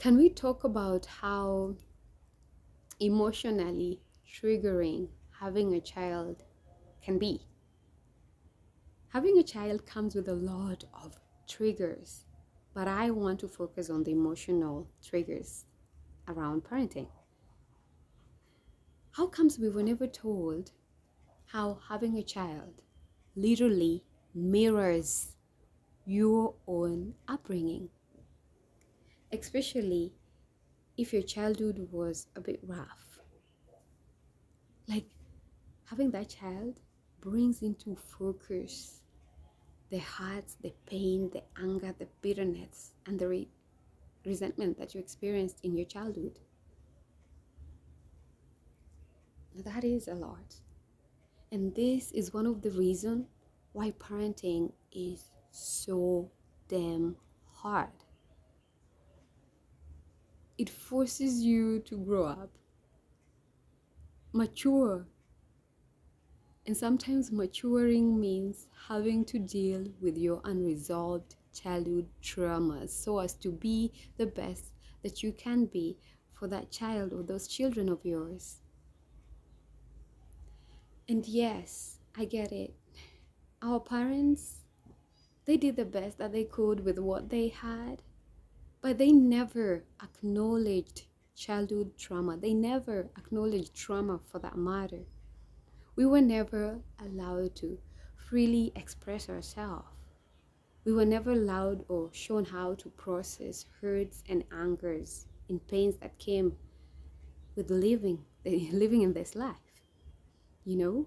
Can we talk about how emotionally triggering having a child can be? Having a child comes with a lot of triggers, but I want to focus on the emotional triggers around parenting. How comes we were never told how having a child literally mirrors your own upbringing, especially if your childhood was a bit rough? Like, having that child brings into focus the hurts, the pain, the anger, the bitterness, and the resentment that you experienced in your childhood. That is a lot. And this is one of the reasons why parenting is so damn hard. It forces you to grow up, mature. And sometimes maturing means having to deal with your unresolved childhood traumas so as to be the best that you can be for that child or those children of yours. And yes, I get it. Our parents, they did the best that they could with what they had, but they never acknowledged childhood trauma. They never acknowledged trauma for that matter. We were never allowed to freely express ourselves. We were never allowed or shown how to process hurts and angers and pains that came with living in this life, you know?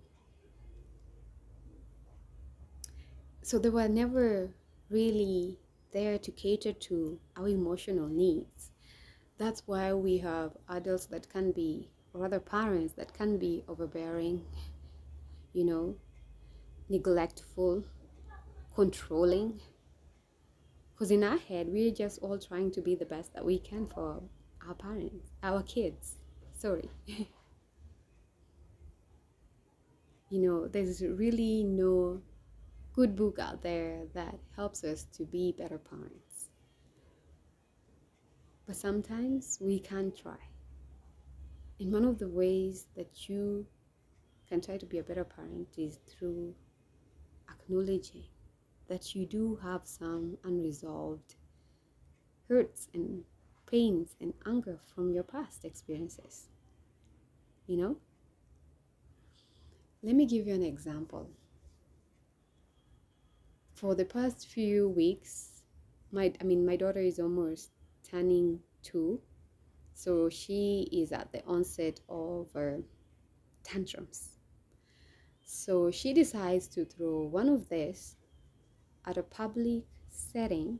So they were never really there to cater to our emotional needs. That's why we have adults that can be, or other parents that can be overbearing, you know, neglectful, controlling. Because in our head, we're just all trying to be the best that we can for our parents, our kids. Sorry. There's really no good book out there that helps us to be better parents. But sometimes we can try. And one of the ways that you can try to be a better parent is through acknowledging that you do have some unresolved hurts and pains and anger from your past experiences. Let me give you an example. For the past few weeks, my daughter is almost turning 2, so she is at the onset of tantrums. So she decides to throw one of these at a public setting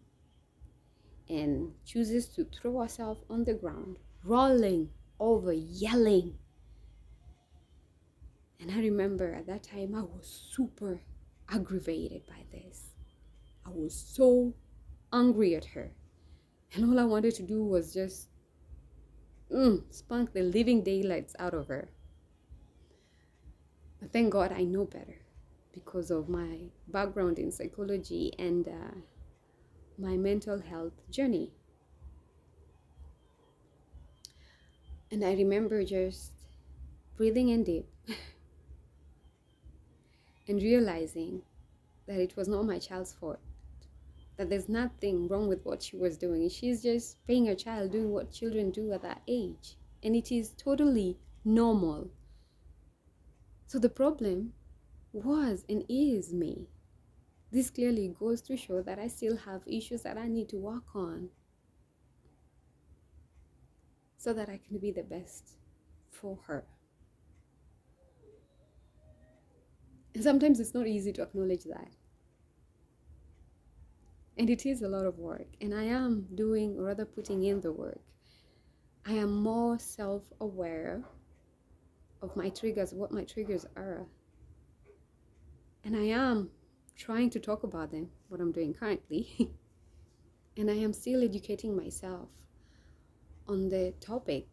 and chooses to throw herself on the ground, rolling over, yelling. And I remember at that time I was super aggravated by this. I was so angry at her. And all I wanted to do was just spunk the living daylights out of her. But thank God I know better because of my background in psychology and my mental health journey. And I remember just breathing in deep and realizing that it was not my child's fault, that there's nothing wrong with what she was doing. She's just being a child, doing what children do at that age. And it is totally normal. So the problem was and is me. This clearly goes to show that I still have issues that I need to work on so that I can be the best for her. And sometimes it's not easy to acknowledge that. And it is a lot of work. And I am doing, or rather putting in the work. I am more self-aware of my triggers, what my triggers are. And I am trying to talk about them, what I'm doing currently. And I am still educating myself on the topic,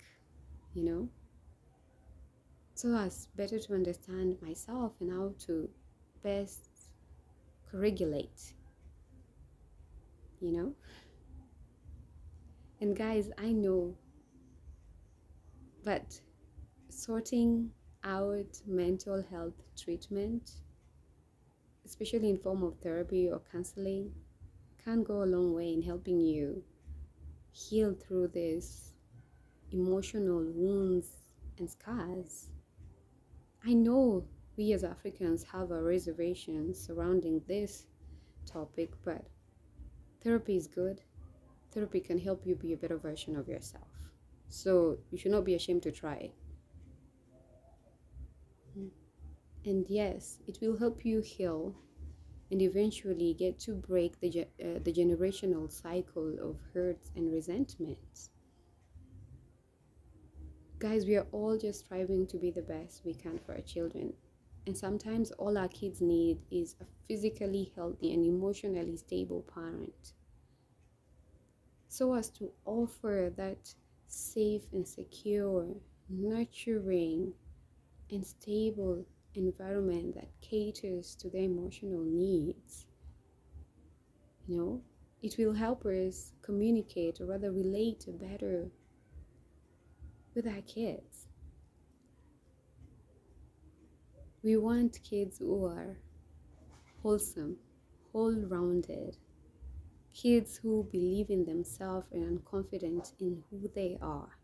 so as better to understand myself and how to best co-regulate, And guys, I know, but sorting out mental health treatment, especially in form of therapy or counseling, can go a long way in helping you heal through these emotional wounds and scars. I know we as Africans have our reservations surrounding this topic, but therapy is good. Therapy can help you be a better version of yourself. So you should not be ashamed to try it. And yes, it will help you heal and eventually get to break the generational cycle of hurts and resentments. Guys, we are all just striving to be the best we can for our children. And sometimes all our kids need is a physically healthy and emotionally stable parent, so as to offer that safe and secure, nurturing, and stable environment that caters to their emotional needs. You know, it will help us communicate or rather relate better with our kids. We want kids who are wholesome, whole-rounded, kids who believe in themselves and are confident in who they are,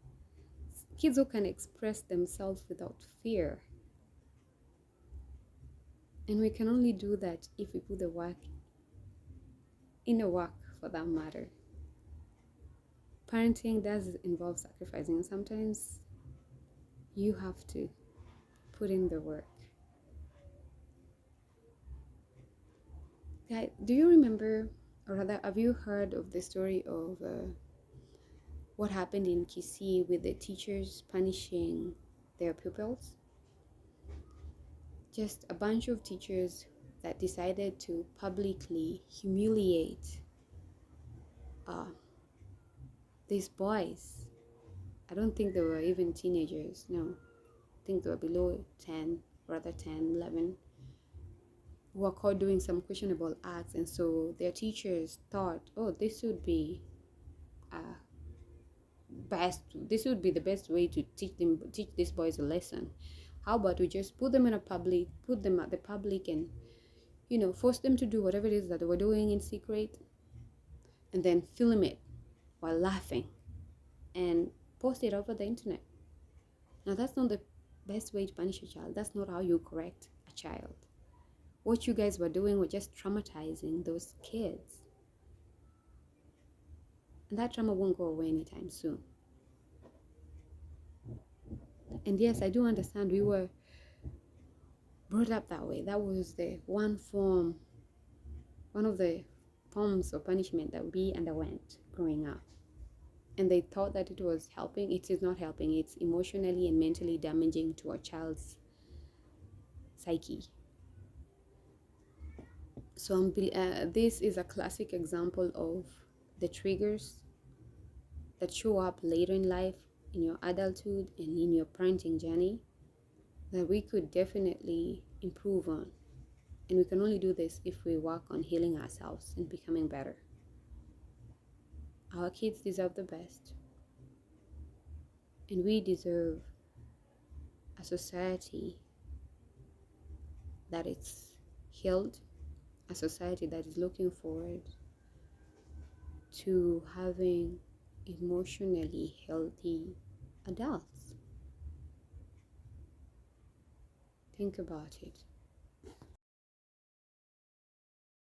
kids who can express themselves without fear. And we can only do that if we put the work, inner work for that matter. Parenting does involve sacrificing. Sometimes you have to put in the work. Guys, do you remember, or rather, have you heard of the story of what happened in Kisii with the teachers punishing their pupils? Just a bunch of teachers that decided to publicly humiliate these boys. I don't think they were even teenagers, no. I think they were below 10, rather 10, 11, who were caught doing some questionable acts. And so their teachers thought, oh, this would be the best way to teach these boys a lesson. How about we just put them at the public, and force them to do whatever it is that they were doing in secret, and then film it while laughing and post it over the internet. Now, that's not the best way to punish a child. That's not how you correct a child. What you guys were doing was just traumatizing those kids. And that trauma won't go away anytime soon. And yes, I do understand we were brought up that way. That was the one of the forms of punishment that we underwent growing up. And they thought that it was helping. It is not helping. It's emotionally and mentally damaging to a child's psyche. So this is a classic example of the triggers that show up later in life, in your adulthood and in your parenting journey, that we could definitely improve on. And we can only do this if we work on healing ourselves and becoming better. Our kids deserve the best. And we deserve a society that is healed, a society that is looking forward to having emotionally healthy adults. Think about it.